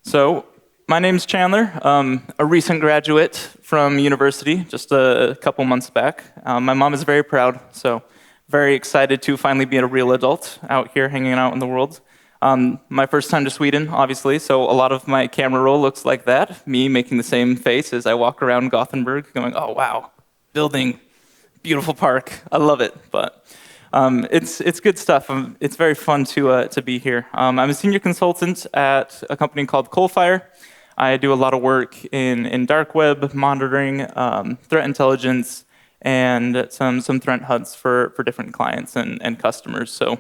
So, my name's Chandler, a recent graduate from university just a couple months back. My mom is very proud, so very excited to finally be a real adult out here hanging out in the world. My first time to Sweden, obviously, so a lot of my camera roll looks like that, me making the same face as I walk around Gothenburg going, oh wow, building, beautiful park, I love it. But it's good stuff. It's very fun to be here. I'm a senior consultant at a company called Coalfire. I do a lot of work in dark web monitoring, threat intelligence, and some threat hunts for different clients and customers. So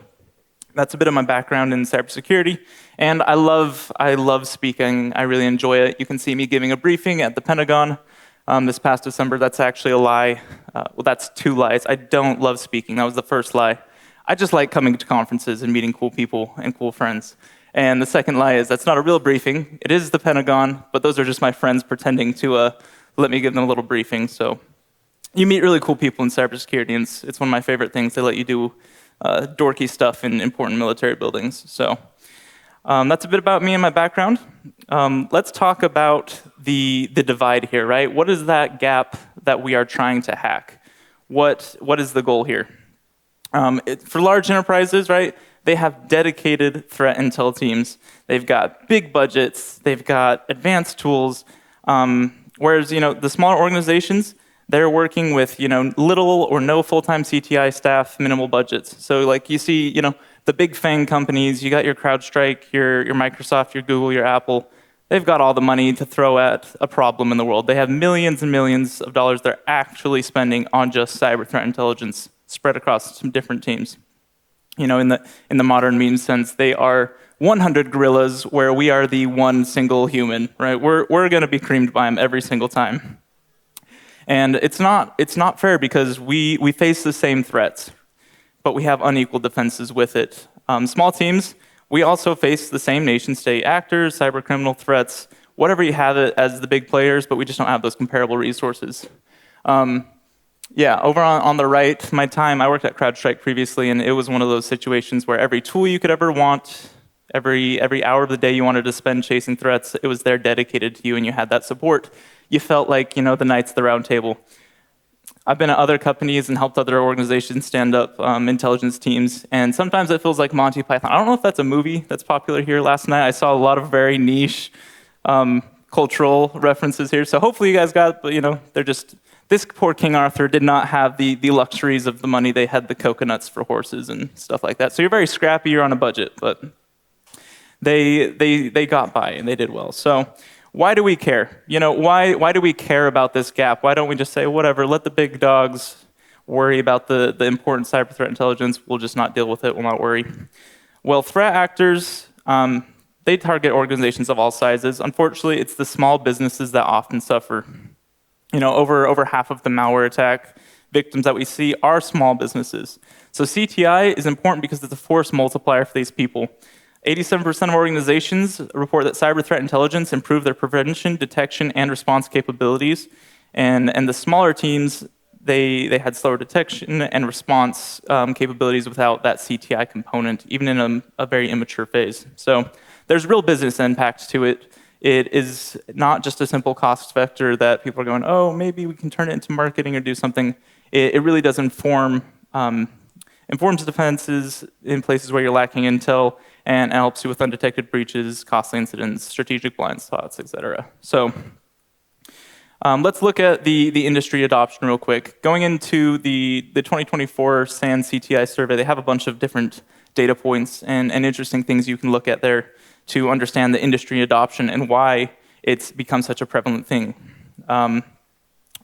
that's a bit of my background in cybersecurity, and I love speaking. I really enjoy it. You can see me giving a briefing at the Pentagon this past December. That's actually a lie. Well, that's two lies. I don't love speaking. That was the first lie. I just like coming to conferences and meeting cool people and cool friends. And the second lie is that's not a real briefing. It is the Pentagon, but those are just my friends pretending to let me give them a little briefing. So you meet really cool people in cybersecurity, and it's one of my favorite things. They let you do dorky stuff in important military buildings. So that's a bit about me and my background. Let's talk about the divide here, right? What is that gap that we are trying to hack? What is the goal here? For large enterprises, right, they have dedicated threat intel teams. They've got big budgets. They've got advanced tools. Whereas, the smaller organizations, they're working with, little or no full-time CTI staff, minimal budgets. So like you see, the big FAANG companies, you got your CrowdStrike, your Microsoft, your Google, your Apple. They've got all the money to throw at a problem in the world. They have millions and millions of dollars they're actually spending on just cyber threat intelligence spread across some different teams. In the modern meme sense, they are 100 gorillas where we are the one single human, right? We're going to be creamed by them every single time. And it's not fair because we face the same threats, but we have unequal defenses with it. Small teams, we also face the same nation-state actors, cyber criminal threats, whatever you have it as the big players, but we just don't have those comparable resources. Over on the right, I worked at CrowdStrike previously, and it was one of those situations where every tool you could ever want, every hour of the day you wanted to spend chasing threats, it was there dedicated to you, and you had that support. You felt like, the Knights of the Round Table. I've been at other companies and helped other organizations stand up intelligence teams, and sometimes it feels like Monty Python. I don't know if that's a movie that's popular here. Last night I saw a lot of very niche cultural references here, so hopefully you guys got, but they're just, this poor King Arthur did not have the luxuries of the money. They had the coconuts for horses and stuff like that. So you're very scrappy, you're on a budget, but they got by and they did well. So why do we care? Why do we care about this gap? Why don't we just say, whatever, let the big dogs worry about the important cyber threat intelligence. We'll just not deal with it. We'll not worry. Well, threat actors, they target organizations of all sizes. Unfortunately, it's the small businesses that often suffer. Over half of the malware attack victims that we see are small businesses. So CTI is important because it's a force multiplier for these people. 87% of organizations report that cyber threat intelligence improved their prevention, detection, and response capabilities. And the smaller teams, they had slower detection and response capabilities without that CTI component, even in a very immature phase. So there's real business impact to it. It is not just a simple cost vector that people are going, oh, maybe we can turn it into marketing or do something. It really does informs defenses in places where you're lacking intel and helps you with undetected breaches, costly incidents, strategic blind spots, etc. So let's look at the industry adoption real quick. Going into the 2024 SANS CTI survey, they have a bunch of different data points and interesting things you can look at there to understand the industry adoption and why it's become such a prevalent thing.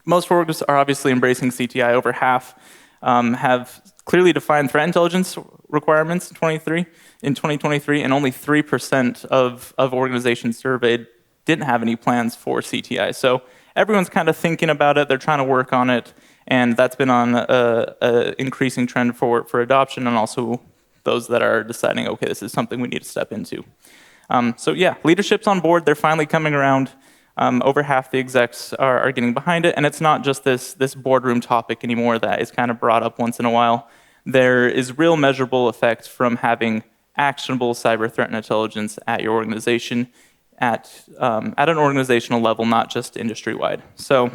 Most orgs are obviously embracing CTI. Over half have clearly defined threat intelligence requirements in 2023, and only 3% of organizations surveyed didn't have any plans for CTI. So everyone's kind of thinking about it, they're trying to work on it, and that's been on an increasing trend for adoption, and also those that are deciding, okay, this is something we need to step into. Leadership's on board, they're finally coming around. Over half the execs are getting behind it, and it's not just this boardroom topic anymore that is kind of brought up once in a while. There is real measurable effect from having actionable cyber threat intelligence at your organization. at an organizational level, not just industry-wide. So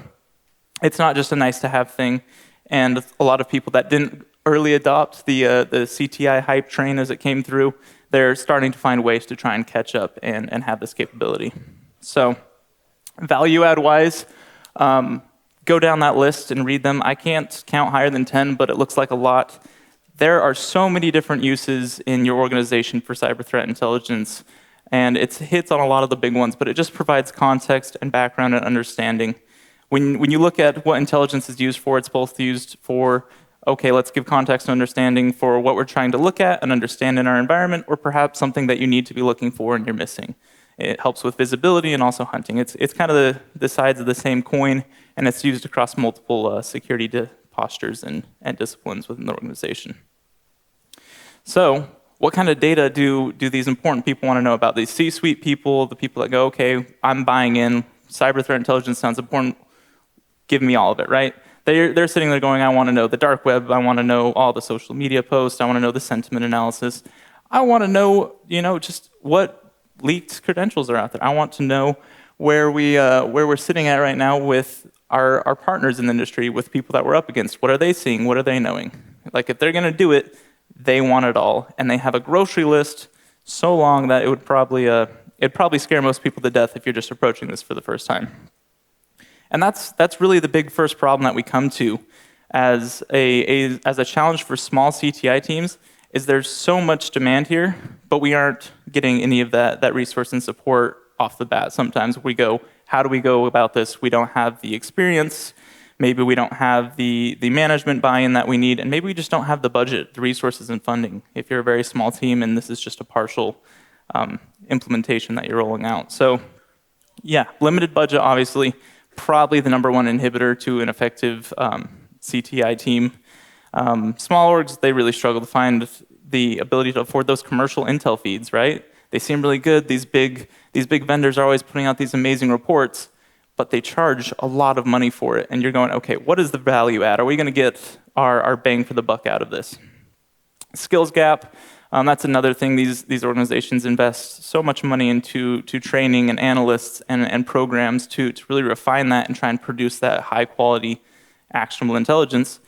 it's not just a nice-to-have thing, and a lot of people that didn't early adopt the CTI hype train as it came through, they're starting to find ways to try and catch up and have this capability. So value add-wise, go down that list and read them. I can't count higher than 10, but it looks like a lot. There are so many different uses in your organization for cyber threat intelligence, and it hits on a lot of the big ones, but it just provides context and background and understanding. When you look at what intelligence is used for, it's both used for, okay, let's give context and understanding for what we're trying to look at and understand in our environment, or perhaps something that you need to be looking for and you're missing. It helps with visibility and also hunting. It's kind of the sides of the same coin, and it's used across multiple security postures and disciplines within the organization. So what kind of data do these important people want to know about? These C-suite people, the people that go, okay, I'm buying in, cyber threat intelligence sounds important, give me all of it, right? They're sitting there going, I want to know the dark web, I want to know all the social media posts, I want to know the sentiment analysis. I want to know, just what leaked credentials are out there. I want to know where we're sitting at right now with our partners in the industry, with people that we're up against. What are they seeing? What are they knowing? Like, if they're going to do it, they want it all, and they have a grocery list so long that it'd probably scare most people to death if you're just approaching this for the first time. And that's really the big first problem that we come to as a challenge for small CTI teams, is there's so much demand here, but we aren't getting any of that resource and support off the bat. Sometimes we go, how do we go about this? We don't have the experience, maybe we don't have the management buy-in that we need, and maybe we just don't have the budget, the resources and funding, if you're a very small team and this is just a partial implementation that you're rolling out. So yeah, limited budget, obviously, probably the number one inhibitor to an effective CTI team. Small orgs, they really struggle to find the ability to afford those commercial intel feeds, right? They seem really good. These big vendors are always putting out these amazing reports, but they charge a lot of money for it. And you're going, okay, what is the value add? Are we going to get our bang for the buck out of this? Skills gap, that's another thing. These organizations invest so much money into training and analysts and programs to really refine that and try and produce that high quality actionable intelligence.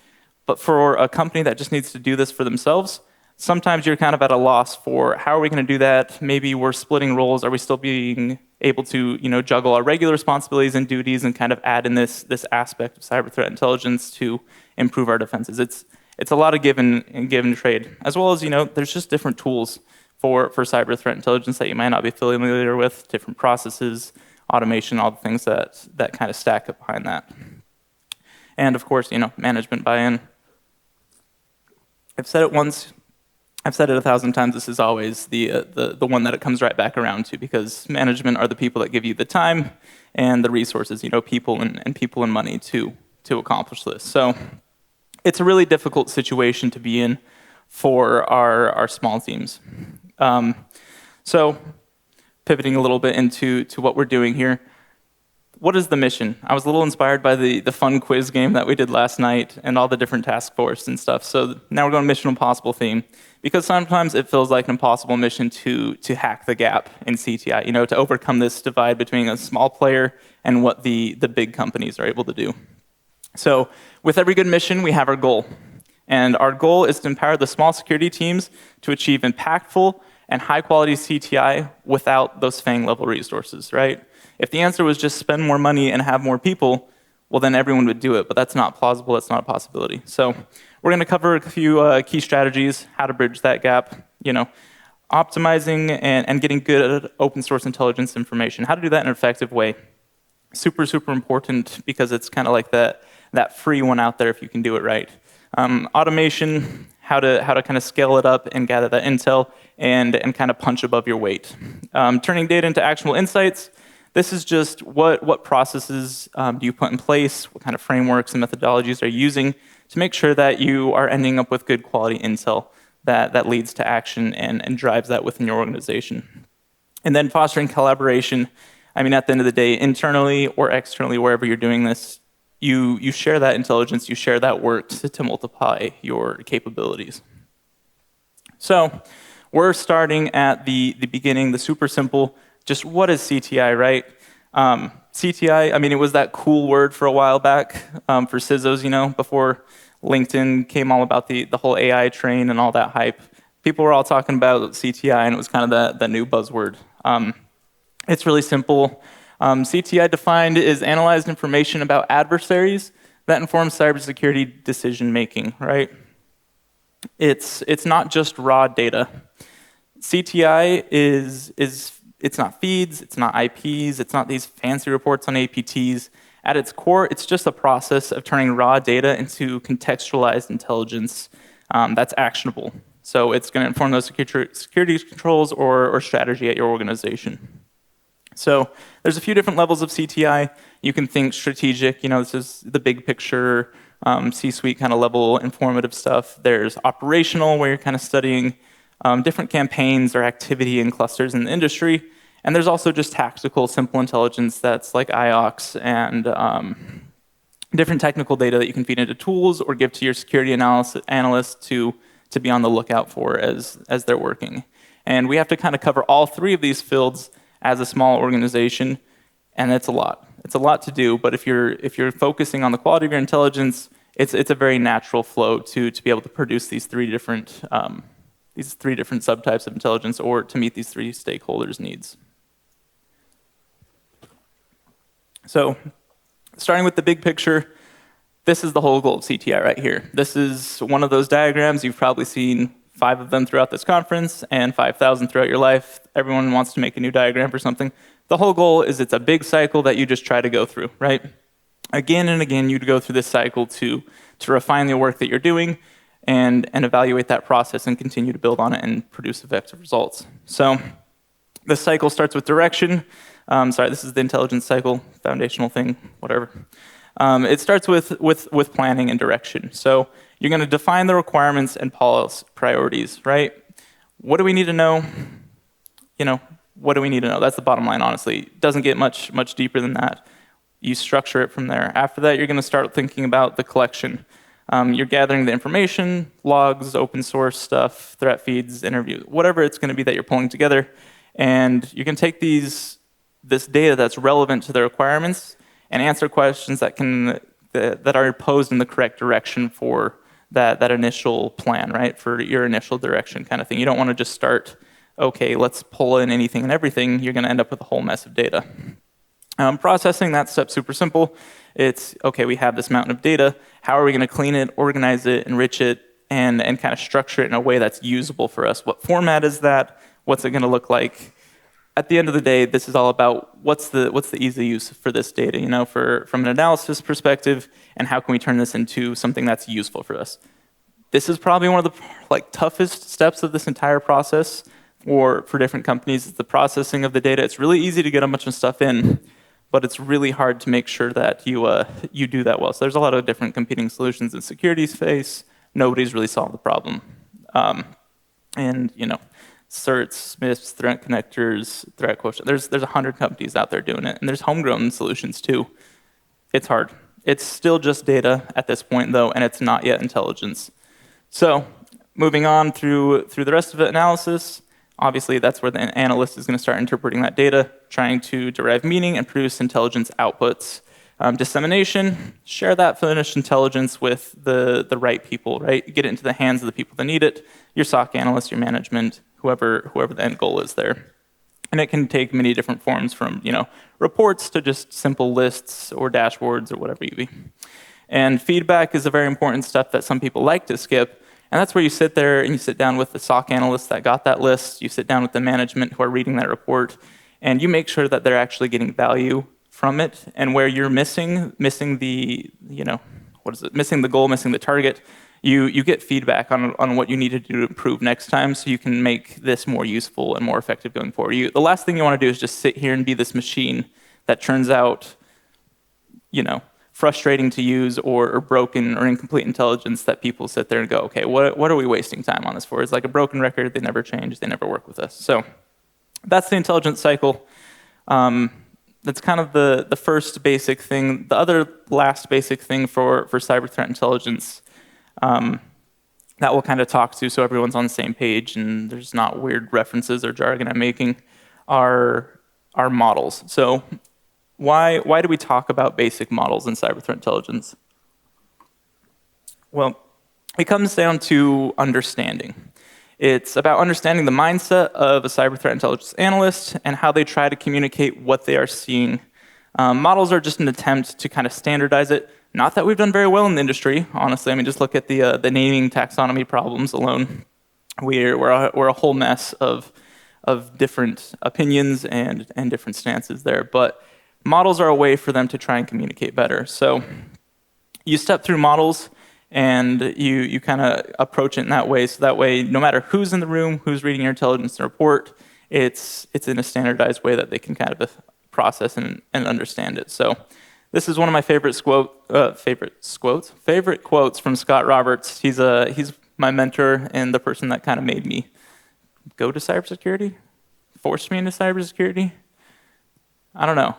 But for a company that just needs to do this for themselves, sometimes you're kind of at a loss for how are we going to do that? Maybe we're splitting roles. Are we still being able to juggle our regular responsibilities and duties and kind of add in this aspect of cyber threat intelligence to improve our defenses? It's a lot of give and trade, as well as there's just different tools for cyber threat intelligence that you might not be familiar with, different processes, automation, all the things that kind of stack up behind that. And of course, management buy-in. I've said it once, I've said it 1,000 times, this is always the one that it comes right back around to, because management are the people that give you the time and the resources, people and people and money to accomplish this. So it's a really difficult situation to be in for our small teams. So pivoting a little bit into what we're doing here. What is the mission? I was a little inspired by the fun quiz game that we did last night and all the different task force and stuff. So now we're going Mission Impossible theme, because sometimes it feels like an impossible mission to hack the gap in CTI, to overcome this divide between a small player and what the big companies are able to do. So with every good mission, we have our goal. And our goal is to empower the small security teams to achieve impactful and high-quality CTI without those FAANG level resources, right? If the answer was just spend more money and have more people, well, then everyone would do it. But that's not plausible. That's not a possibility. So we're going to cover a few key strategies, how to bridge that gap, optimizing and getting good at open source intelligence information, how to do that in an effective way. Super, super important, because it's kind of like that free one out there if you can do it right. Automation, how to kind of scale it up and gather that intel and kind of punch above your weight. Turning data into actionable insights. This is just what processes do you put in place, what kind of frameworks and methodologies are you using to make sure that you are ending up with good quality intel that leads to action and drives that within your organization. And then fostering collaboration. I mean, at the end of the day, internally or externally, wherever you're doing this, you share that intelligence, you share that work to multiply your capabilities. So we're starting at the beginning, the super simple. just what is CTI, right? CTI, I mean, it was that cool word for a while back for CISOs, before LinkedIn came all about the whole AI train and all that hype. People were all talking about CTI, and it was kind of the new buzzword. It's really simple. CTI defined is analyzed information about adversaries that informs cybersecurity decision making, right? It's not just raw data. CTI it's not feeds, it's not IPs, it's not these fancy reports on APTs. At its core, it's just a process of turning raw data into contextualized intelligence that's actionable. So it's going to inform those security controls or strategy at your organization. So there's a few different levels of CTI. You can think strategic, this is the big picture, C-suite kind of level informative stuff. There's operational, where you're kind of studying different campaigns or activity and clusters in the industry. And there's also just tactical, simple intelligence that's like IOCs and different technical data that you can feed into tools or give to your security analysts to be on the lookout for as they're working. And we have to kind of cover all three of these fields as a small organization, and it's a lot. It's a lot to do, but if you're focusing on the quality of your intelligence, it's a very natural flow to be able to produce these three different subtypes of intelligence, or to meet these three stakeholders' needs. So, starting with the big picture, this is the whole goal of CTI right here. This is one of those diagrams. You've probably seen 5 of them throughout this conference and 5,000 throughout your life. Everyone wants to make a new diagram for something. The whole goal is it's a big cycle that you just try to go through, right? Again and again, you'd go through this cycle to refine the work that you're doing and evaluate that process and continue to build on it and produce effective results. So the cycle starts with direction. This is the intelligence cycle, foundational thing, whatever. It starts with planning and direction. So you're going to define the requirements and policy priorities, right? What do we need to know? What do we need to know? That's the bottom line, honestly. It doesn't get much deeper than that. You structure it from there. After that, you're going to start thinking about the collection. You're gathering the information, logs, open source stuff, threat feeds, interviews, whatever it's going to be that you're pulling together. And you can take this data that's relevant to the requirements and answer questions that are posed in the correct direction for that initial plan, right? For your initial direction kind of thing. You don't want to just start, okay, let's pull in anything and everything. You're going to end up with a whole mess of data. Processing, that step's super simple. It's, okay, we have this mountain of data. How are we going to clean it, organize it, enrich it, and kind of structure it in a way that's usable for us? What format is that? What's it going to look like? At the end of the day, this is all about what's the easy use for this data, from an analysis perspective, and how can we turn this into something that's useful for us. This is probably one of the toughest steps of this entire process for different companies, is the processing of the data. It's really easy to get a bunch of stuff in, but it's really hard to make sure that you do that well. So there's a lot of different competing solutions in the security space. Nobody's really solved the problem. Certs, SMIFs, threat connectors, threat quotient. There's 100 companies out there doing it, and there's homegrown solutions too. It's hard. It's still just data at this point though, and it's not yet intelligence. So moving on through the rest of the analysis, obviously that's where the analyst is going to start interpreting that data, trying to derive meaning and produce intelligence outputs. Dissemination, share that finished intelligence with the right people, right? Get it into the hands of the people that need it, your SOC analysts, your management, whoever the end goal is there. And it can take many different forms, from reports to just simple lists or dashboards or whatever you be. And feedback is a very important step that some people like to skip. And that's where you sit there and you sit down with the SOC analyst that got that list, you sit down with the management who are reading that report, and you make sure that they're actually getting value from it, and where you're missing the missing the goal, missing the target, you get feedback on what you need to do to improve next time, so you can make this more useful and more effective going forward. The last thing you want to do is just sit here and be this machine that turns out, frustrating to use or broken or incomplete intelligence that people sit there and go, okay, what are we wasting time on this for? It's like a broken record. They never change. They never work with us. So that's the intelligence cycle. That's kind of the first basic thing. The other last basic thing for cyber threat intelligence that we'll kind of talk to so everyone's on the same page and there's not weird references or jargon I'm making are are models. So why do we talk about basic models in cyber threat intelligence? Well, it comes down to understanding. It's about understanding the mindset of a cyber threat intelligence analyst and how they try to communicate what they are seeing. Models are just an attempt to kind of standardize it. Not that we've done very well in the industry, honestly. I mean, just look at the naming taxonomy problems alone. We're a whole mess of different opinions and different stances there. But models are a way for them to try and communicate better. So you step through models and you kind of approach it in that way. So that way, no matter who's in the room, who's reading your intelligence report, it's in a standardized way that they can kind of process and understand it. So this is one of my favorite quotes from Scott Roberts. He's my mentor and the person that kind of made me go to cybersecurity, forced me into cybersecurity. I don't know.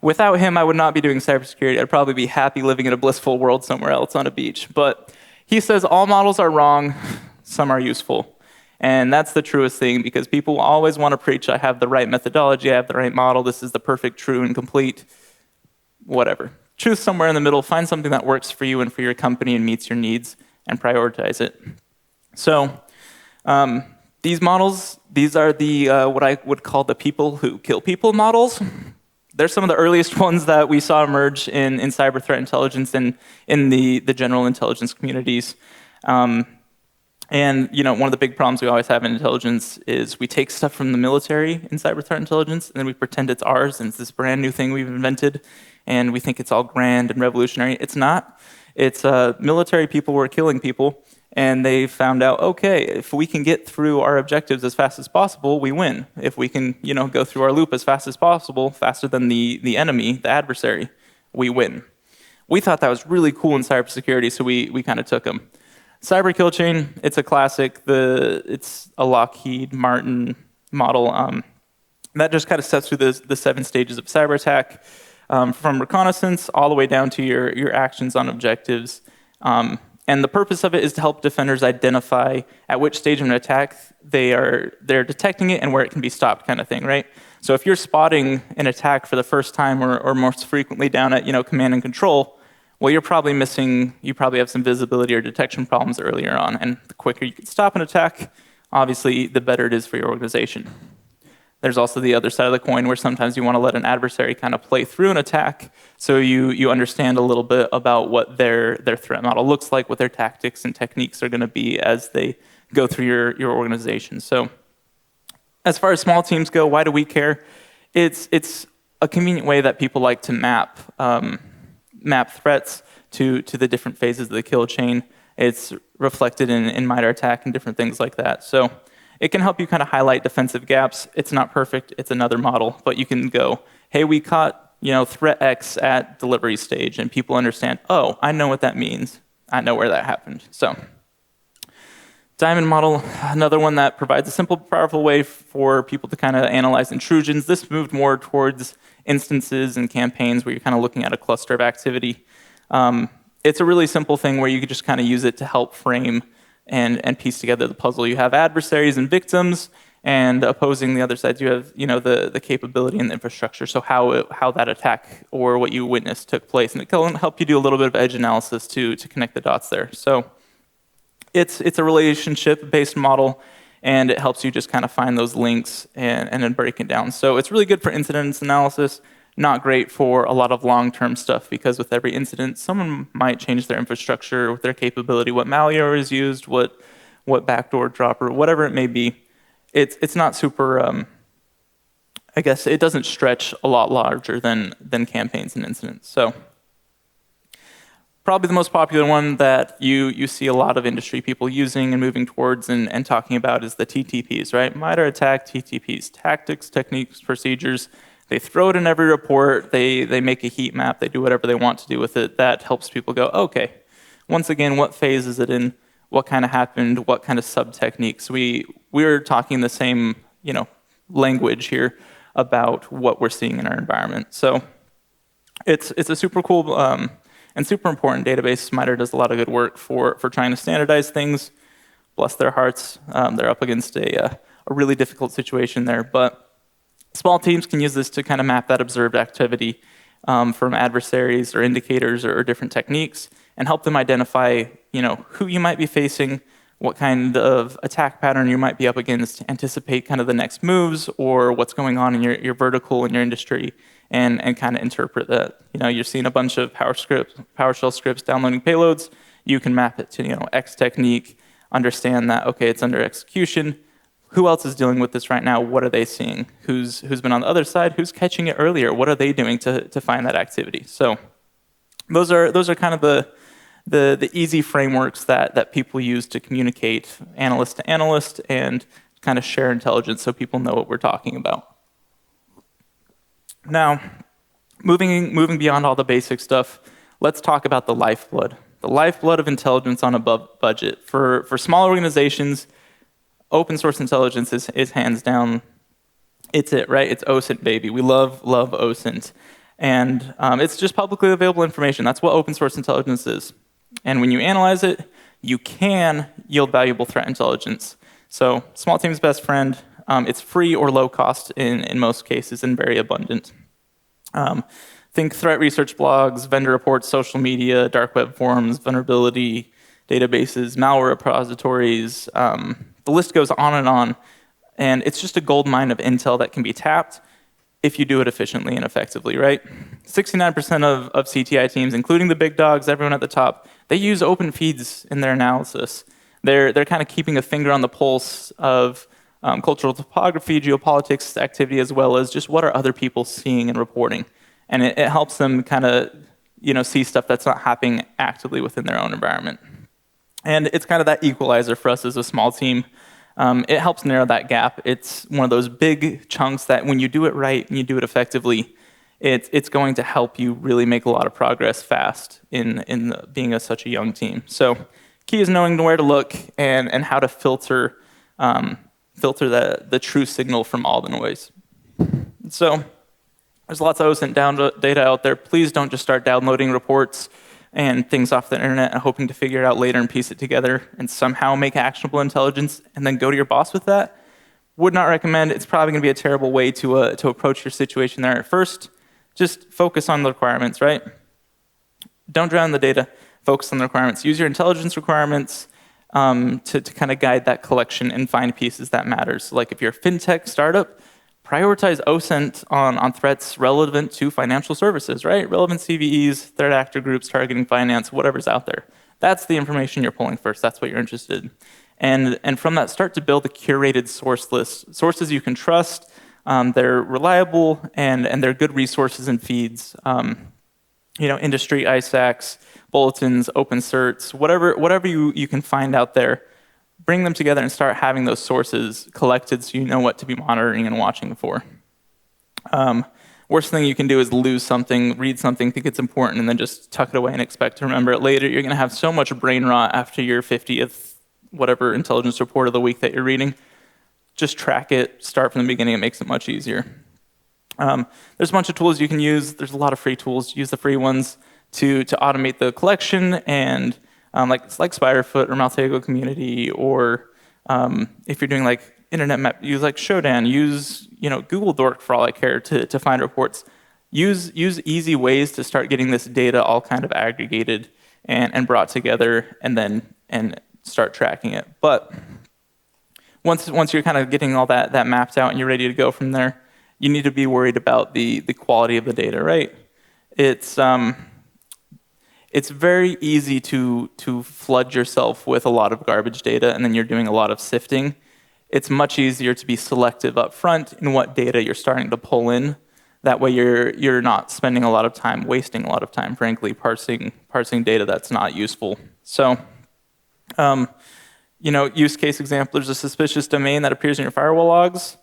Without him, I would not be doing cybersecurity. I'd probably be happy living in a blissful world somewhere else on a beach. But he says all models are wrong, some are useful. And that's the truest thing, because people always want to preach, I have the right methodology, I have the right model, this is the perfect, true, and complete, whatever. Choose somewhere in the middle, find something that works for you and for your company and meets your needs, and prioritize it. So these models, these are the what I would call the people who kill people models. They're some of the earliest ones that we saw emerge in cyber threat intelligence and in the general intelligence communities. And one of the big problems we always have in intelligence is we take stuff from the military in cyber threat intelligence, and then we pretend it's ours, and it's this brand new thing we've invented, and we think it's all grand and revolutionary. It's not. It's military people were killing people, and they found out, okay, if we can get through our objectives as fast as possible, we win. If we can, go through our loop as fast as possible, faster than the enemy, the adversary, we win. We thought that was really cool in cybersecurity, so we kind of took them. Cyber Killchain, it's a classic. It's a Lockheed Martin model that just kind of sets through the 7 stages of cyber attack, from reconnaissance all the way down to your actions on objectives. And the purpose of it is to help defenders identify at which stage of an attack they're detecting it and where it can be stopped, kind of thing, right? So if you're spotting an attack for the first time or most frequently down at command and control, well, you probably have some visibility or detection problems earlier on. And the quicker you can stop an attack, obviously, the better it is for your organization. There's also the other side of the coin where sometimes you want to let an adversary kind of play through an attack so you understand a little bit about what their threat model looks like, what their tactics and techniques are going to be as they go through your organization. So as far as small teams go, why do we care? It's a convenient way that people like to map threats to the different phases of the kill chain. It's reflected in MITRE ATT&CK and different things like that. So it can help you kind of highlight defensive gaps. It's not perfect, it's another model, but you can go, hey, we caught threat X at delivery stage, and people understand, oh, I know what that means. I know where that happened. So Diamond model, another one that provides a simple, powerful way for people to kind of analyze intrusions. This moved more towards instances and campaigns where you're kind of looking at a cluster of activity. It's a really simple thing where you could just kind of use it to help frame and piece together the puzzle. You have adversaries and victims, and opposing the other side, you have the capability and the infrastructure. So how that attack or what you witnessed took place, and it can help you do a little bit of edge analysis to connect the dots there. So it's a relationship-based model, and it helps you just kind of find those links and then break it down. So it's really good for incidents analysis. Not great for a lot of long-term stuff, because with every incident, someone might change their infrastructure, with their capability, what malware is used, what backdoor dropper, whatever it may be. It's not super. I guess it doesn't stretch a lot larger than campaigns and incidents. So probably the most popular one that you see a lot of industry people using and moving towards and talking about is the TTPs, right? MITRE ATT&CK, TTPs, tactics, techniques, procedures. They throw it in every report, they make a heat map, they do whatever they want to do with it. That helps people go, okay, once again, what phase is it in? What kind of happened? What kind of sub-techniques? We're talking the same language here about what we're seeing in our environment. So it's a super cool and super important database. MITRE does a lot of good work for trying to standardize things. Bless their hearts. They're up against a really difficult situation there, but Small teams can use this to kind of map that observed activity from adversaries or indicators or different techniques and help them identify, who you might be facing, what kind of attack pattern you might be up against, anticipate kind of the next moves or what's going on in your vertical in your industry, and kind of interpret that. You're seeing a bunch of PowerShell scripts downloading payloads. You can map it to X technique, understand that, okay, it's under execution. Who else is dealing with this right now? What are they seeing? Who's been on the other side? Who's catching it earlier? What are they doing to find that activity? So those are kind of the easy frameworks that people use to communicate analyst to analyst and kind of share intelligence so people know what we're talking about. Now, moving beyond all the basic stuff, let's talk about the lifeblood of intelligence on a budget. For small organizations, open source intelligence is hands down, it's it, right? It's OSINT, baby. We love OSINT. And it's just publicly available information. That's what open source intelligence is. And when you analyze it, you can yield valuable threat intelligence. So small team's best friend, it's free or low cost in most cases and very abundant. Think threat research blogs, vendor reports, social media, dark web forums, vulnerability databases, malware repositories. The list goes on. And it's just a gold mine of intel that can be tapped if you do it efficiently and effectively, right? 69% of CTI teams, including the big dogs, everyone at the top, they use open feeds in their analysis. They're kind of keeping a finger on the pulse of cultural topography, geopolitics activity, as well as just what are other people seeing and reporting. And it helps them kind of see stuff that's not happening actively within their own environment. And it's kind of that equalizer for us as a small team. It helps narrow that gap. It's one of those big chunks that when you do it right and you do it effectively, it's going to help you really make a lot of progress fast in being such a young team. So key is knowing where to look and how to filter the true signal from all the noise. So there's lots of OSINT data out there. Please don't just start downloading reports and things off the internet and hoping to figure it out later and piece it together and somehow make actionable intelligence and then go to your boss with that. Would not recommend. It's probably going to be a terrible way to approach your situation there at first. Just focus on the requirements, right? Don't drown the data. Focus on the requirements. Use your intelligence requirements to kind of guide that collection and find pieces that matter. So like if you're a fintech startup, prioritize OSINT on threats relevant to financial services, right? Relevant CVEs, threat actor groups, targeting finance, whatever's out there. That's the information you're pulling first. That's what you're interested in. And from that, start to build a curated source list. Sources you can trust, they're reliable, and they're good resources and feeds. Industry, ISACs, bulletins, open certs, whatever you can find out there. Bring them together and start having those sources collected so you know what to be monitoring and watching for. Worst thing you can do is lose something, read something, think it's important, and then just tuck it away and expect to remember it later. You're going to have so much brain rot after your 50th whatever intelligence report of the week that you're reading. Just track it, start from the beginning. It makes it much easier. There's a bunch of tools you can use. There's a lot of free tools. Use the free ones to automate the collection and like Spiderfoot or Maltego Community, or if you're doing like internet map, use like Shodan, use Google Dork for all I care to find reports. Use easy ways to start getting this data all kind of aggregated and brought together, and start tracking it. But once you're kind of getting all that mapped out and you're ready to go from there, you need to be worried about the quality of the data, right? It's very easy to flood yourself with a lot of garbage data, and then you're doing a lot of sifting. It's much easier to be selective up front in what data you're starting to pull in. That way you're not spending a lot of time, wasting a lot of time, frankly, parsing data that's not useful. So, use case example, there's a suspicious domain that appears in your firewall logs.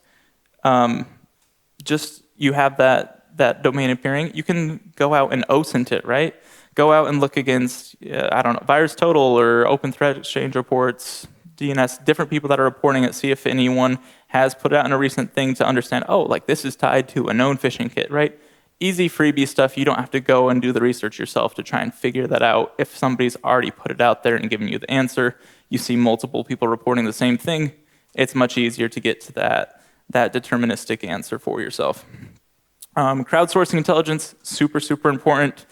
Just you have that domain appearing, you can go out and OSINT it, right? Go out and look against, VirusTotal or Open Threat Exchange reports, DNS, different people that are reporting it, see if anyone has put out in a recent thing to understand, this is tied to a known phishing kit, right? Easy freebie stuff. You don't have to go and do the research yourself to try and figure that out. If somebody's already put it out there and given you the answer, you see multiple people reporting the same thing, it's much easier to get to that deterministic answer for yourself. Crowdsourcing intelligence, super, super important.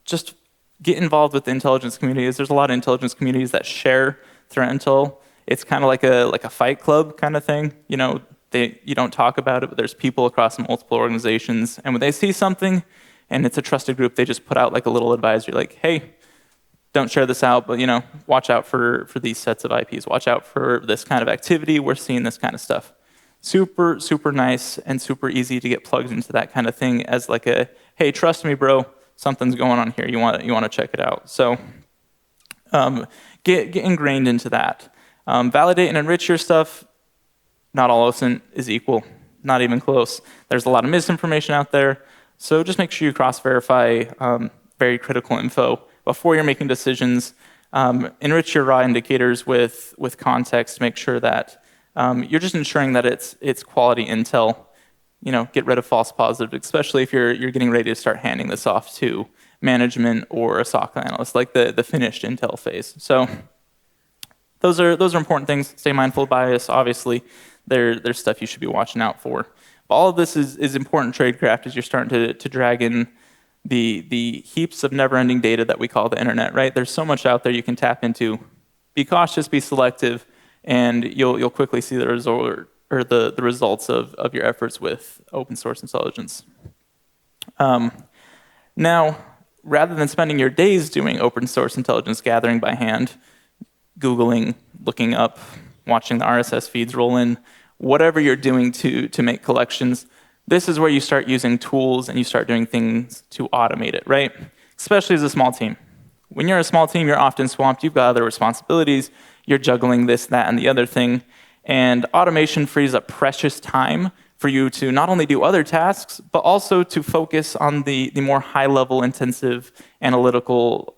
Just get involved with the intelligence communities. There's a lot of intelligence communities that share threat intel. It's kind of like a fight club kind of thing. You know, you don't talk about it, but there's people across multiple organizations, and when they see something and it's a trusted group, they just put out like a little advisory, like, hey, don't share this out, but you know, watch out for these sets of IPs. Watch out for this kind of activity. We're seeing this kind of stuff. Super, super nice and super easy to get plugged into that kind of thing as like a, hey, trust me, bro, something's going on here. You want to check it out. So get ingrained into that. Validate and enrich your stuff. Not all OSINT is equal, not even close. There's a lot of misinformation out there. So just make sure you cross-verify very critical info before you're making decisions. Enrich your raw indicators with context. Make sure that you're just ensuring that it's quality intel. You know, get rid of false positives, especially if you're getting ready to start handing this off to management or a SOC analyst, like the finished intel phase. So those are important things. Stay mindful of bias. Obviously, there's stuff you should be watching out for. But all of this is important tradecraft as you're starting to drag in the heaps of never-ending data that we call the internet, right? There's so much out there you can tap into. Be cautious, be selective, and you'll quickly see the result or the results of your efforts with open source intelligence. Now, rather than spending your days doing open source intelligence gathering by hand, Googling, looking up, watching the RSS feeds roll in, whatever you're doing to make collections, this is where you start using tools and you start doing things to automate it, right? Especially as a small team. When you're a small team, you're often swamped. You've got other responsibilities. You're juggling this, that, and the other thing. And automation frees up precious time for you to not only do other tasks, but also to focus on the more high-level, intensive, analytical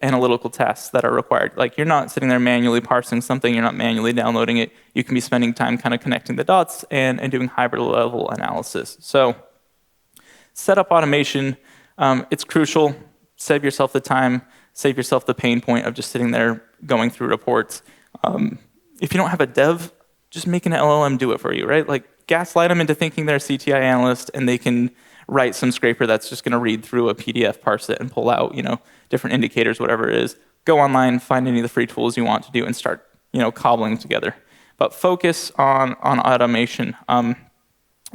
tasks that are required. Like, you're not sitting there manually parsing something. You're not manually downloading it. You can be spending time kind of connecting the dots and doing hybrid-level analysis. So set up automation. It's crucial. Save yourself the time. Save yourself the pain point of just sitting there going through reports. If you don't have a dev, just make an LLM do it for you, right? Like, gaslight them into thinking they're a CTI analyst, and they can write some scraper that's just going to read through a PDF, parse it, and pull out, you know, different indicators, whatever it is. Go online, find any of the free tools you want to do, and start, you know, cobbling together. But focus on automation.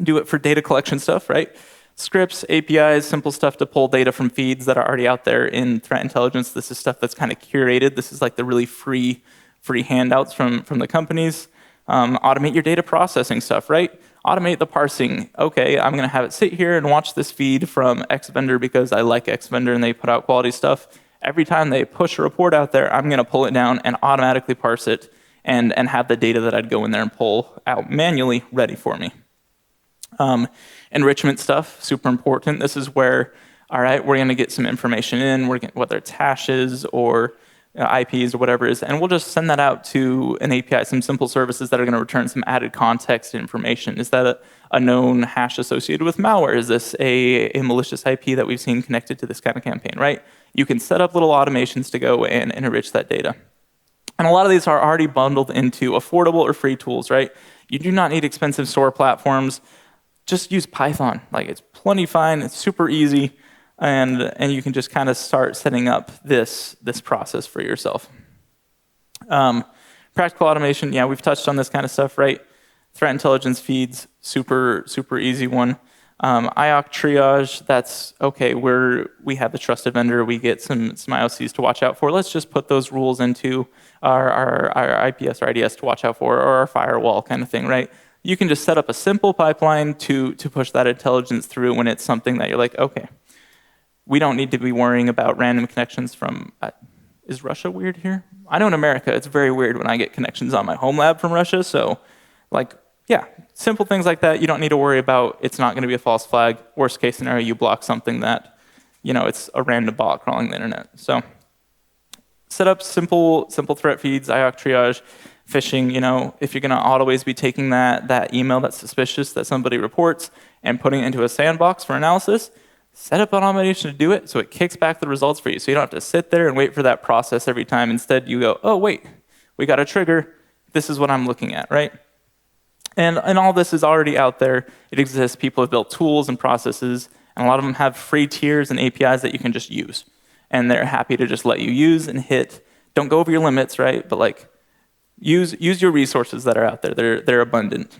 Do it for data collection stuff, right? Scripts, APIs, simple stuff to pull data from feeds that are already out there in threat intelligence. This is stuff that's kind of curated. This is like the really free handouts from the companies. Automate your data processing stuff, right? Automate the parsing. Okay, I'm going to have it sit here and watch this feed from X vendor because I like X vendor and they put out quality stuff. Every time they push a report out there, I'm going to pull it down and automatically parse it and have the data that I'd go in there and pull out manually ready for me. Enrichment stuff, super important. This is where, all right, we're going to get some information in, whether it's hashes or IPs or whatever it is, and we'll just send that out to an API, some simple services that are going to return some added context and information. Is that a known hash associated with malware? Is this a malicious IP that we've seen connected to this kind of campaign, right? You can set up little automations to go and enrich that data. And a lot of these are already bundled into affordable or free tools, right? You do not need expensive SOAR platforms. Just use Python. Like, it's plenty fine, it's super easy. And you can just kind of start setting up this process for yourself. Practical automation, yeah, we've touched on this kind of stuff, right? Threat intelligence feeds, super easy one. IOC triage, that's okay. We have the trusted vendor. We get some IOCs to watch out for. Let's just put those rules into our IPS or IDS to watch out for, or our firewall kind of thing, right? You can just set up a simple pipeline to push that intelligence through when it's something that you're like, okay, we don't need to be worrying about random connections from, is Russia weird here? I know in America it's very weird when I get connections on my home lab from Russia, so like, yeah, simple things like that you don't need to worry about. It's not going to be a false flag. Worst case scenario, you block something that, you know, it's a random bot crawling the internet. So set up simple threat feeds, IOC triage, phishing, you know, if you're going to always be taking that email that's suspicious that somebody reports and putting it into a sandbox for analysis, set up an automation to do it so it kicks back the results for you. So you don't have to sit there and wait for that process every time. Instead, you go, oh, wait, we got a trigger. This is what I'm looking at, right? And all this is already out there. It exists. People have built tools and processes, and a lot of them have free tiers and APIs that you can just use. And they're happy to just let you use and hit. Don't go over your limits, right? But like, use your resources that are out there. They're abundant.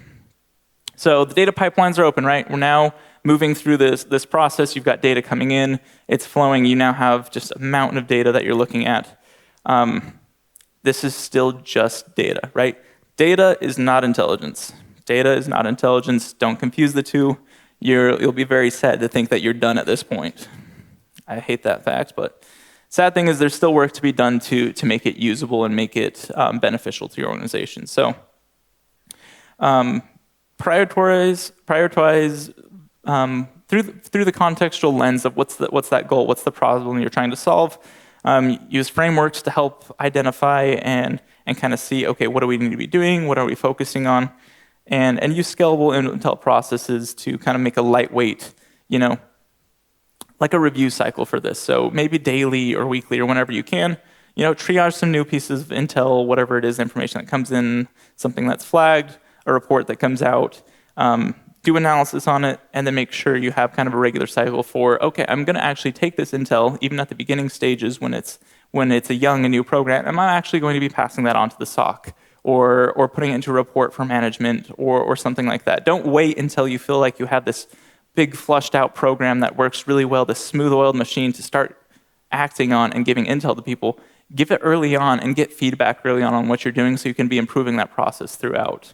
So the data pipelines are open, right? We're now moving through this process. You've got data coming in. It's flowing. You now have just a mountain of data that you're looking at. This is still just data, right? Data is not intelligence. Data is not intelligence. Don't confuse the two. You'll be very sad to think that you're done at this point. I hate that fact, but sad thing is there's still work to be done to make it usable and make it beneficial to your organization. So prioritize through the contextual lens of what's that goal, what's the problem you're trying to solve. Use frameworks to help identify and kind of see, okay, what do we need to be doing? What are we focusing on? And use scalable intel processes to kind of make a lightweight, like a review cycle for this. So maybe daily or weekly or whenever you can, triage some new pieces of intel, whatever it is, information that comes in, something that's flagged, a report that comes out, do analysis on it, and then make sure you have kind of a regular cycle for, okay, I'm going to actually take this intel, even at the beginning stages when it's a young and new program, am I actually going to be passing that on to the SOC or putting it into a report for management or something like that? Don't wait until you feel like you have this big flushed out program that works really well, this smooth oiled machine to start acting on and giving intel to people. Give it early on and get feedback early on what you're doing so you can be improving that process throughout.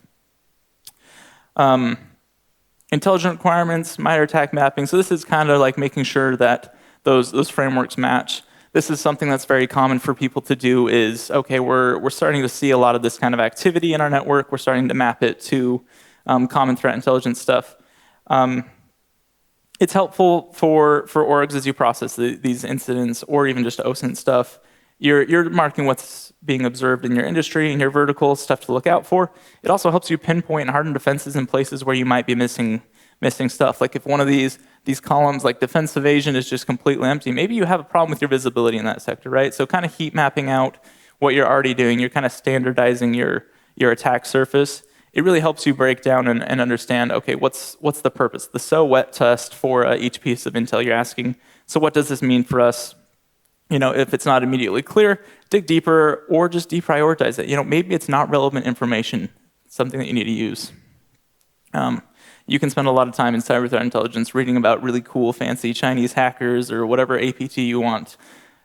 Intelligent requirements, MITRE ATT&CK mapping. So this is kind of like making sure that those frameworks match. This is something that's very common for people to do is, okay, we're starting to see a lot of this kind of activity in our network. We're starting to map it to common threat intelligence stuff. It's helpful for orgs as you process these incidents or even just OSINT stuff. You're marking what's being observed in your industry, in your vertical, stuff to look out for. It also helps you pinpoint and harden defenses in places where you might be missing stuff. Like if one of these columns, like defense evasion, is just completely empty, maybe you have a problem with your visibility in that sector, right? So kind of heat mapping out what you're already doing. You're kind of standardizing your attack surface. It really helps you break down and understand, okay, what's the purpose? The so what test for each piece of intel you're asking. So what does this mean for us? If it's not immediately clear, dig deeper or just deprioritize it. Maybe it's not relevant information, something that you need to use. You can spend a lot of time in cyber threat intelligence reading about really cool, fancy Chinese hackers or whatever APT you want.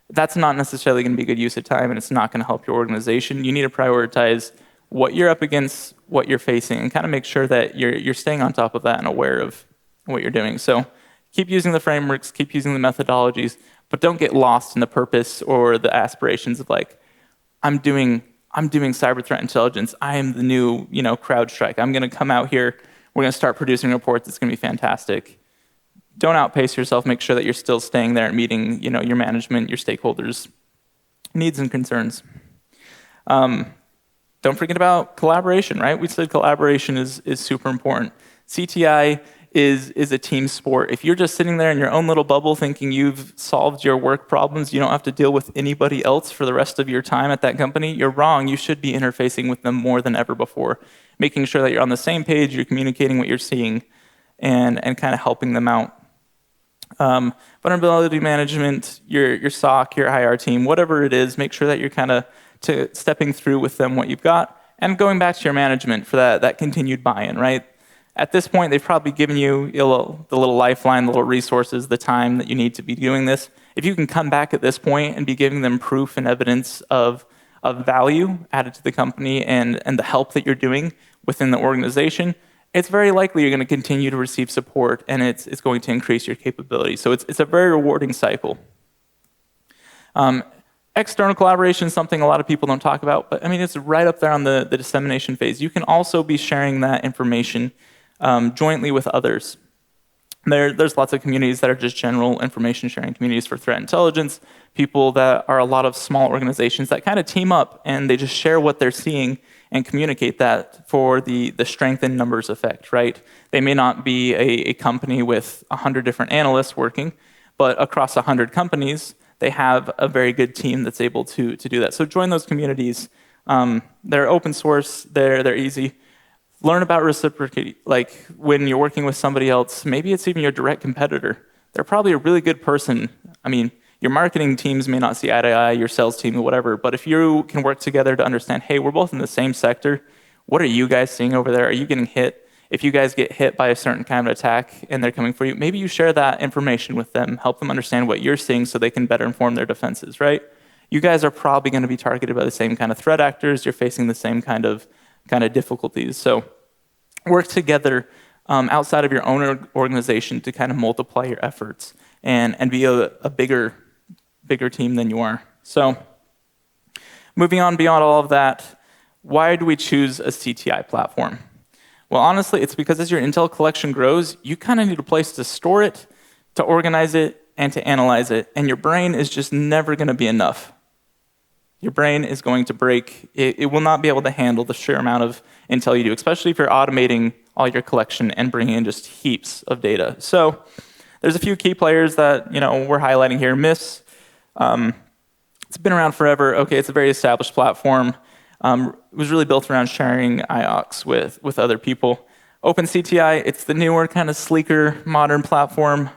That's not necessarily going to be good use of time, and it's not going to help your organization. You need to prioritize what you're up against, what you're facing, and kind of make sure that you're staying on top of that and aware of what you're doing. So keep using the frameworks, keep using the methodologies, but don't get lost in the purpose or the aspirations of like, I'm doing cyber threat intelligence. I am the new, CrowdStrike. I'm going to come out here. We're going to start producing reports. It's going to be fantastic. Don't outpace yourself. Make sure that you're still staying there and meeting, your management, your stakeholders' needs and concerns. Don't forget about collaboration, right? We said collaboration is super important. CTI is a team sport. If you're just sitting there in your own little bubble thinking you've solved your work problems, you don't have to deal with anybody else for the rest of your time at that company, you're wrong. You should be interfacing with them more than ever before, making sure that you're on the same page, you're communicating what you're seeing, and kind of helping them out. Vulnerability management, your SOC, your IR team, whatever it is, make sure that you're kind of stepping through with them what you've got, and going back to your management for that continued buy-in, right? At this point, they've probably given you the little lifeline, the little resources, the time that you need to be doing this. If you can come back at this point and be giving them proof and evidence of value added to the company and the help that you're doing within the organization, it's very likely you're going to continue to receive support, and it's going to increase your capability. So it's a very rewarding cycle. External collaboration is something a lot of people don't talk about, but it's right up there on the dissemination phase. You can also be sharing that information jointly with others. There's lots of communities that are just general information sharing communities for threat intelligence, people that are a lot of small organizations that kind of team up and they just share what they're seeing and communicate that for the strength in numbers effect, right? They may not be a company with 100 different analysts working, but across 100 companies, they have a very good team that's able to do that. So join those communities. They're open source, they're easy. Learn about reciprocity. Like when you're working with somebody else, maybe it's even your direct competitor. They're probably a really good person. I mean, your marketing teams may not see eye to eye, your sales team or whatever, but if you can work together to understand, hey, we're both in the same sector, what are you guys seeing over there? Are you getting hit? If you guys get hit by a certain kind of attack and they're coming for you, maybe you share that information with them, help them understand what you're seeing so they can better inform their defenses, right? You guys are probably going to be targeted by the same kind of threat actors. You're facing the same kind of difficulties. So work together outside of your own organization to kind of multiply your efforts and be a bigger team than you are. So moving on beyond all of that, why do we choose a CTI platform? Well, honestly, it's because as your intel collection grows, you kind of need a place to store it, to organize it, and to analyze it. And your brain is just never going to be enough. Your brain is going to break. It will not be able to handle the sheer amount of intel you do, especially if you're automating all your collection and bringing in just heaps of data. So there's a few key players that we're highlighting here. MIST, it's been around forever. Okay, it's a very established platform. It was really built around sharing IOCs with other people. OpenCTI, it's the newer, kind of sleeker, modern platform.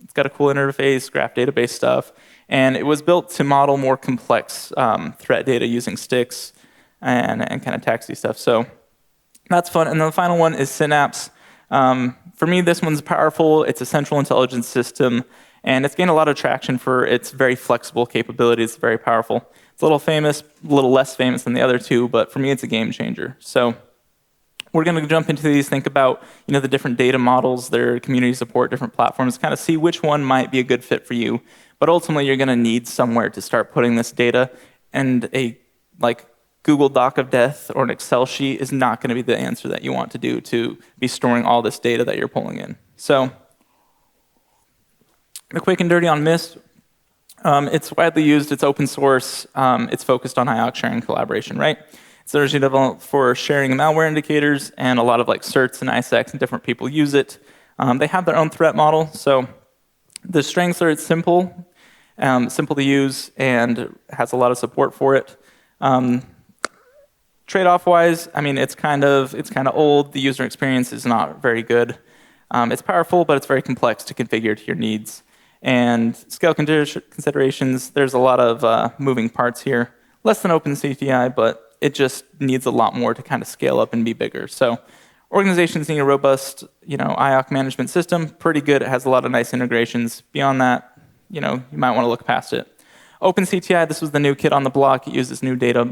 It's got a cool interface, graph database stuff, and it was built to model more complex threat data using sticks and kind of taxi stuff. So that's fun. And then the final one is Synapse. For me, this one's powerful. It's a central intelligence system, and it's gained a lot of traction for its very flexible capabilities. It's very powerful. It's a little less famous than the other two, but for me, it's a game changer. So we're going to jump into these, think about the different data models, their community support, different platforms, kind of see which one might be a good fit for you. But ultimately, you're going to need somewhere to start putting this data, and a Google Doc of Death or an Excel sheet is not going to be the answer that you want to do to be storing all this data that you're pulling in. So the quick and dirty on MIST. It's widely used, it's open source, it's focused on IOC sharing and collaboration, right? It's originally developed for sharing malware indicators, and a lot of certs and ISACs and different people use it. They have their own threat model, so the strengths are it's simple to use, and has a lot of support for it. Trade-off wise, I mean, it's kind of old. The user experience is not very good. It's powerful, but it's very complex to configure to your needs. And scale considerations, there's a lot of moving parts here. Less than OpenCTI, but it just needs a lot more to kind of scale up and be bigger. So organizations need a robust, IOC management system. Pretty good. It has a lot of nice integrations. Beyond that, you might want to look past it. OpenCTI, this was the new kid on the block. It uses new data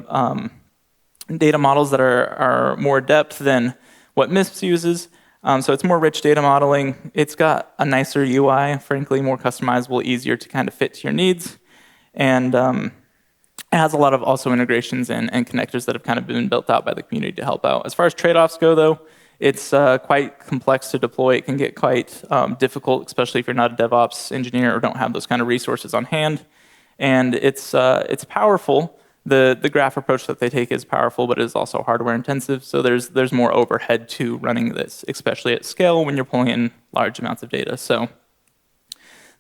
models that are more depth than what MISP uses. So it's more rich data modeling. It's got a nicer UI, frankly, more customizable, easier to kind of fit to your needs. And it has a lot of also integrations and connectors that have kind of been built out by the community to help out. As far as trade-offs go, though, it's quite complex to deploy. It can get quite difficult, especially if you're not a DevOps engineer or don't have those kind of resources on hand. And it's powerful. The graph approach that they take is powerful, but it is also hardware intensive. So there's more overhead to running this, especially at scale when you're pulling in large amounts of data. So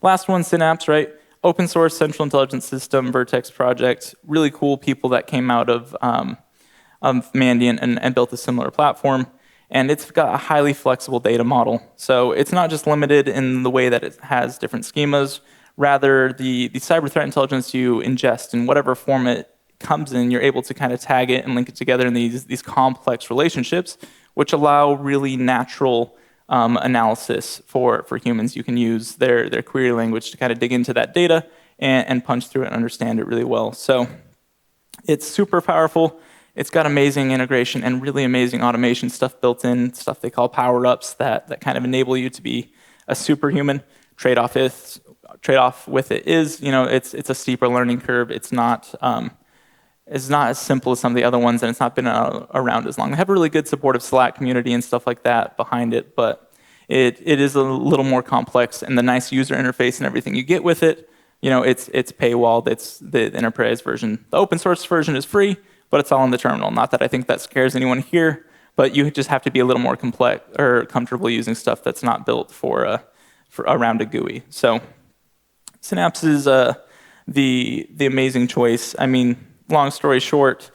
last one, Synapse, right? Open source central intelligence system, Vertex project, really cool people that came out of Mandiant and built a similar platform. And it's got a highly flexible data model. So it's not just limited in the way that it has different schemas. Rather, the cyber threat intelligence you ingest in whatever form it comes in, you're able to kind of tag it and link it together in these complex relationships, which allow really natural analysis for humans. You can use their query language to kind of dig into that data and punch through it and understand it really well. So it's super powerful. It's got amazing integration and really amazing automation stuff built in, stuff they call power-ups that kind of enable you to be a superhuman. Trade-off with it is, it's a steeper learning curve. It's not as simple as some of the other ones, and it's not been around as long. They have a really good supportive Slack community and stuff like that behind it, but it is a little more complex, and the nice user interface and everything you get with it, it's paywalled. It's the enterprise version. The open source version is free, but it's all in the terminal. Not that I think that scares anyone here, but you just have to be a little more complex or comfortable using stuff that's not built for around a GUI. So Synapse is the amazing choice. I mean, long story short,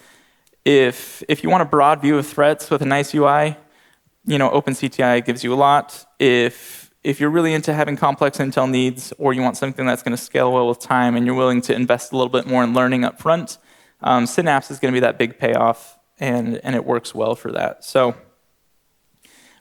If you want a broad view of threats with a nice UI, OpenCTI gives you a lot. If you're really into having complex intel needs, or you want something that's going to scale well with time, and you're willing to invest a little bit more in learning up front, Synapse is going to be that big payoff, and it works well for that. So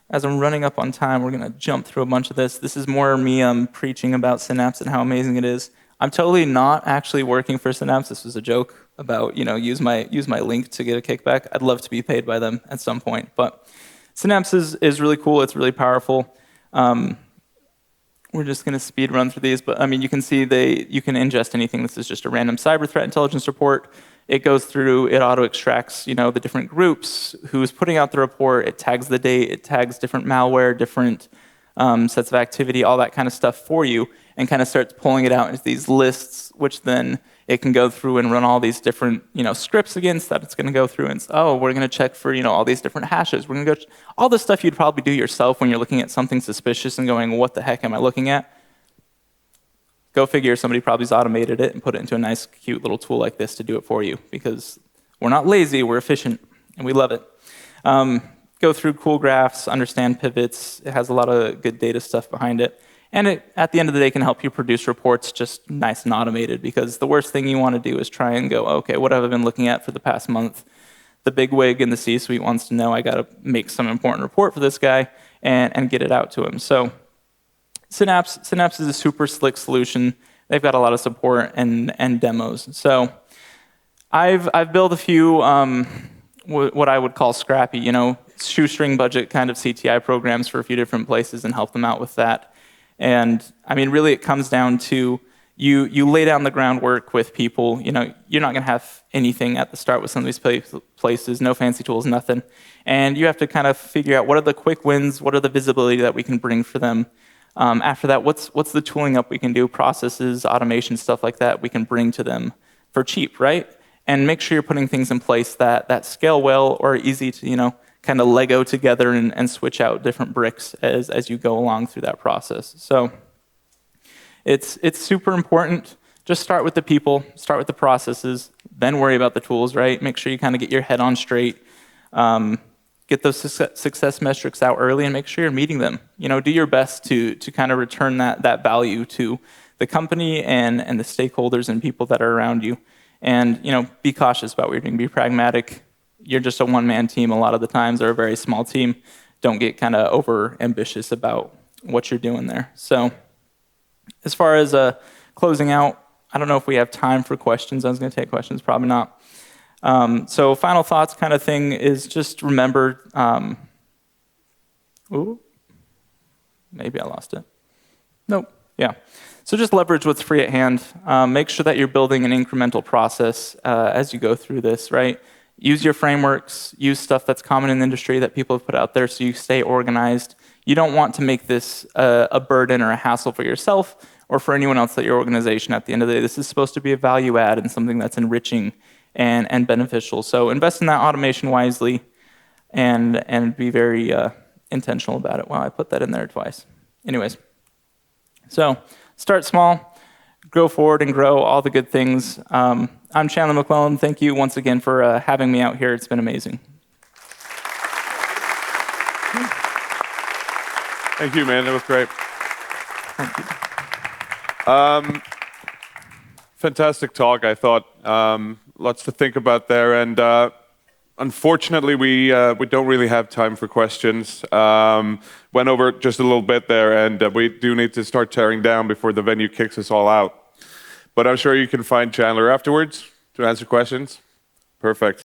as I'm running up on time, we're going to jump through a bunch of this. This is more me preaching about Synapse and how amazing it is. I'm totally not actually working for Synapse. This was a joke about, use my link to get a kickback. I'd love to be paid by them at some point. But Synapse is really cool. It's really powerful. We're just going to speed run through these. But you can see you can ingest anything. This is just a random cyber threat intelligence report. It goes through, it auto-extracts, the different groups, who's putting out the report, it tags the date, it tags different malware, different sets of activity, all that kind of stuff for you, and kind of starts pulling it out into these lists, which then it can go through and run all these different, scripts against that. It's going to go through and say, oh, we're going to check for, all these different hashes. We're going to go, all the stuff you'd probably do yourself when you're looking at something suspicious and going, what the heck am I looking at? Go figure, somebody probably's automated it and put it into a nice, cute little tool like this to do it for you, because we're not lazy, we're efficient, and we love it. Go through cool graphs, understand pivots. It has a lot of good data stuff behind it. And it, at the end of the day, can help you produce reports just nice and automated, because the worst thing you want to do is try and go, okay, what have I been looking at for the past month? The big wig in the C-suite wants to know, I got to make some important report for this guy and get it out to him. So Synapse is a super slick solution. They've got a lot of support and demos. So I've built a few what I would call scrappy, shoestring budget kind of CTI programs for a few different places and help them out with that. And really it comes down to you lay down the groundwork with people. You're not going to have anything at the start with some of these places, no fancy tools, nothing. And you have to kind of figure out what are the quick wins, what are the visibility that we can bring for them. After that, what's the tooling up we can do, processes, automation, stuff like that we can bring to them for cheap, right? And make sure you're putting things in place that scale well or are easy to, kind of Lego together and switch out different bricks as you go along through that process. So it's super important. Just start with the people, start with the processes, then worry about the tools, right? Make sure you kind of get your head on straight. Get those success metrics out early and make sure you're meeting them. Do your best to kind of return that value to the company and the stakeholders and people that are around you. And be cautious about what you're doing. Be pragmatic. You're just a one-man team a lot of the times, or a very small team. Don't get kind of over-ambitious about what you're doing there. So as far as closing out, I don't know if we have time for questions. I was going to take questions, probably not. So final thoughts kind of thing is just remember, maybe I lost it. Nope, yeah. So just leverage what's free at hand. Make sure that you're building an incremental process as you go through this, right? Use your frameworks, use stuff that's common in the industry that people have put out there so you stay organized. You don't want to make this a burden or a hassle for yourself or for anyone else at your organization. At the end of the day, this is supposed to be a value add and something that's enriching and beneficial. So invest in that automation wisely and be very intentional about it. Wow, I put that in there twice. Anyways, so start small, grow forward and grow, all the good things. I'm Chandler McClellan. Thank you once again for having me out here. It's been amazing. Thank you, man. That was great. Thank you. Fantastic talk, I thought. Lots to think about there, and unfortunately, we don't really have time for questions. Went over just a little bit there, and we do need to start tearing down before the venue kicks us all out. But I'm sure you can find Chandler afterwards to answer questions. Perfect.